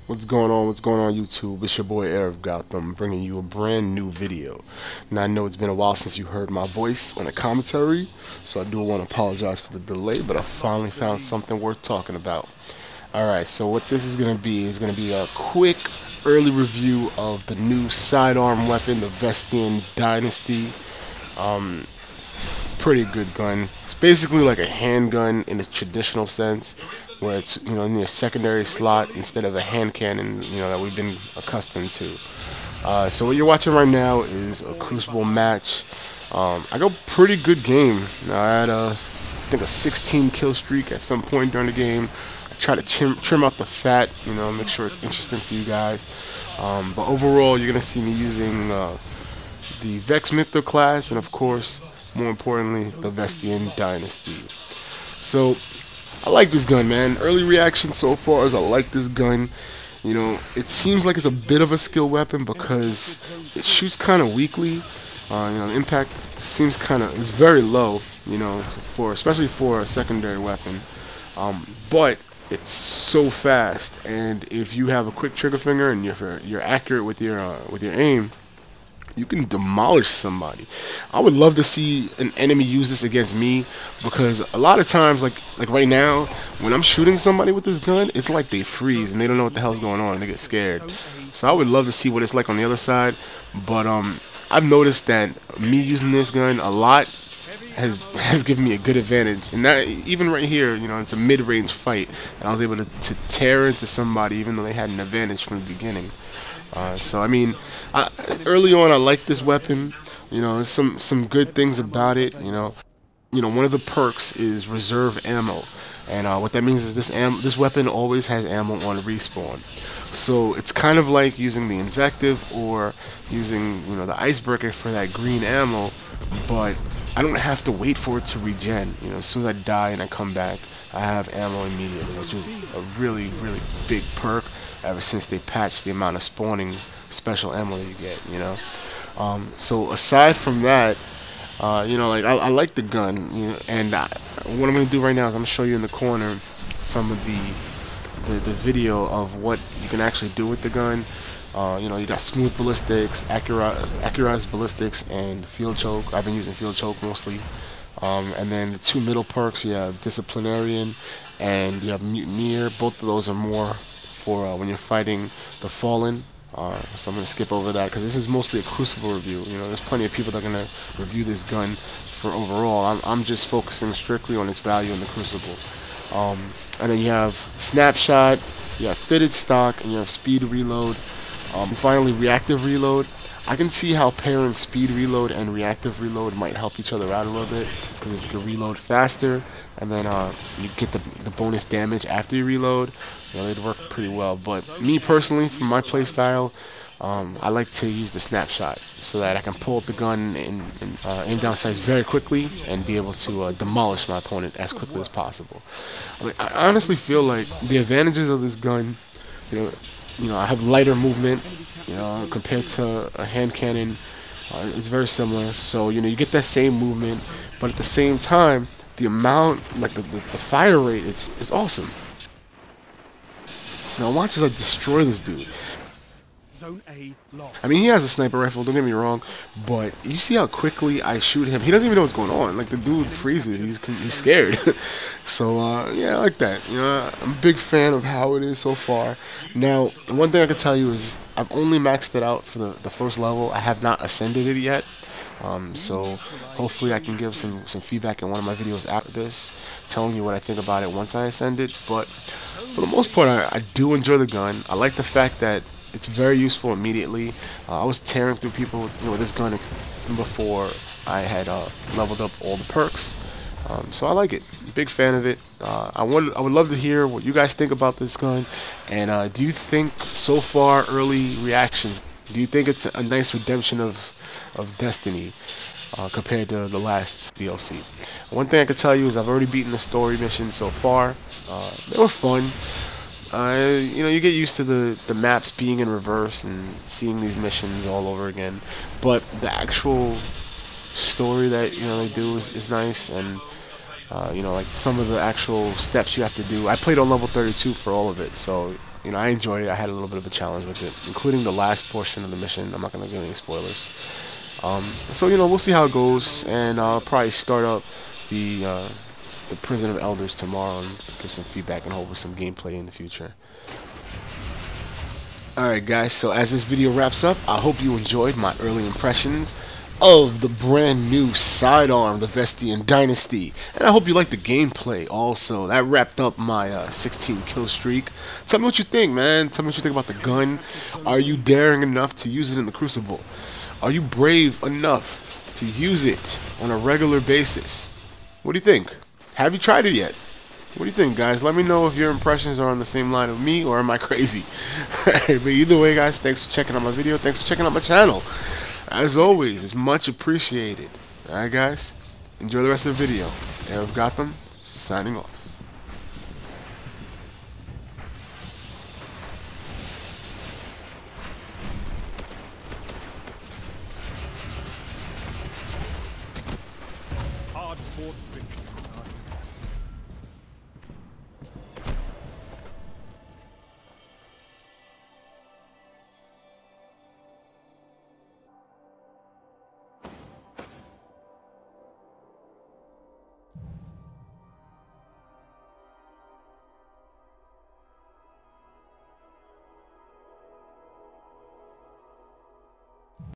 What's going on? What's going on, YouTube? It's your boy Eric Gotham bringing you a brand new video. Now, I know it's been a while since you heard my voice on a commentary, so I do want to apologize for the delay, but I finally found something worth talking about. Alright, so what this is going to be a quick early review of the new sidearm weapon, the Vestian Dynasty. Pretty good gun. It's basically like a handgun in a traditional sense, where it's in your secondary slot instead of a hand cannon that we've been accustomed to. So what you're watching right now is a Crucible match. I got a pretty good game. I had I think a 16 kill streak at some point during the game. I try to trim out the fat, make sure it's interesting for you guys. But overall, you're gonna see me using the Vex Mytho class, and of course, more importantly, the Vestian Dynasty. So I like this gun, man. Early reaction so far is I like this gun. It seems like it's a bit of a skill weapon because it shoots kind of weakly. The impact seems it's very low, especially for a secondary weapon. But it's so fast, and if you have a quick trigger finger and you're accurate with your aim, you can demolish somebody. I would love to see an enemy use this against me, because a lot of times, like right now, when I'm shooting somebody with this gun, it's like they freeze and they don't know what the hell's going on and they get scared. So I would love to see what it's like on the other side. But I've noticed that me using this gun a lot has given me a good advantage, and that even right here, it's a mid-range fight, and I was able to tear into somebody even though they had an advantage from the beginning. So I mean, early on I like this weapon. There's some good things about it. One of the perks is reserve ammo, and what that means is this weapon always has ammo on respawn. So it's kind of like using the invective or using the icebreaker for that green ammo, but I don't have to wait for it to regen. As soon as I die and I come back, I have ammo immediately, which is a really big perk ever since they patched the amount of spawning special ammo you get. So aside from that, I like the gun, and what I'm gonna do right now is I'm gonna show you in the corner some of the video of what you can actually do with the gun. You got smooth ballistics, accurized ballistics, and field choke. I've been using field choke mostly. And then the two middle perks, you have disciplinarian and you have mutineer. Both of those are more for when you're fighting the fallen. So I'm going to skip over that because this is mostly a Crucible review. There's plenty of people that are going to review this gun for overall. I'm just focusing strictly on its value in the Crucible. And then you have snapshot, you have fitted stock, and you have speed reload. Finally, reactive reload. I can see how pairing speed reload and reactive reload might help each other out a little bit, because if you can reload faster and then you get the bonus damage after you reload, they'd work pretty well. But me personally, for my playstyle, I like to use the snapshot so that I can pull up the gun and aim down sights very quickly and be able to demolish my opponent as quickly as possible. I honestly feel like the advantages of this gun, I have lighter movement, compared to a hand cannon. It's very similar. So you get that same movement, but at the same time, the amount, the fire rate, is awesome. Now watch as I destroy this dude. I mean, he has a sniper rifle, don't get me wrong, but you see how quickly I shoot him. He doesn't even know what's going on. Like, the dude freezes. He's scared. So yeah, I like that. I'm a big fan of how it is so far. Now, one thing I can tell you is I've only maxed it out for the first level. I have not ascended it yet. So hopefully I can give some feedback in one of my videos after this, telling you what I think about it once I ascend it. But for the most part, I do enjoy the gun. I like the fact that it's very useful immediately. I was tearing through people with this gun before I had leveled up all the perks. So I like it. Big fan of it. I would love to hear what you guys think about this gun. And do you think, so far, early reactions, do you think it's a nice redemption of Destiny compared to the last DLC? One thing I could tell you is I've already beaten the story missions so far. They were fun. You get used to the maps being in reverse and seeing these missions all over again, but the actual story that they do is nice, and like some of the actual steps you have to do. I played on level 32 for all of it, so you know, I enjoyed it. I had a little bit of a challenge with it, including the last portion of the mission. I'm not gonna give any spoilers. So you know, we'll see how it goes, and I'll probably start up the Prison of Elders tomorrow and give some feedback and hopefully some gameplay in the future. Alright guys, so as this video wraps up, I hope you enjoyed my early impressions of the brand new sidearm, the Vestian Dynasty, and I hope you liked the gameplay also. That wrapped up my 16 kill streak. Tell me what you think, man. Tell me what you think about the gun. Are you daring enough to use it in the Crucible? Are you brave enough to use it on a regular basis? What do you think? Have you tried it yet? What do you think, guys? Let me know if your impressions are on the same line of me or am I crazy? But either way, guys, thanks for checking out my video. Thanks for checking out my channel. As always, it's much appreciated. Alright, guys? Enjoy the rest of the video. I've got them signing off. Hard-fought victory.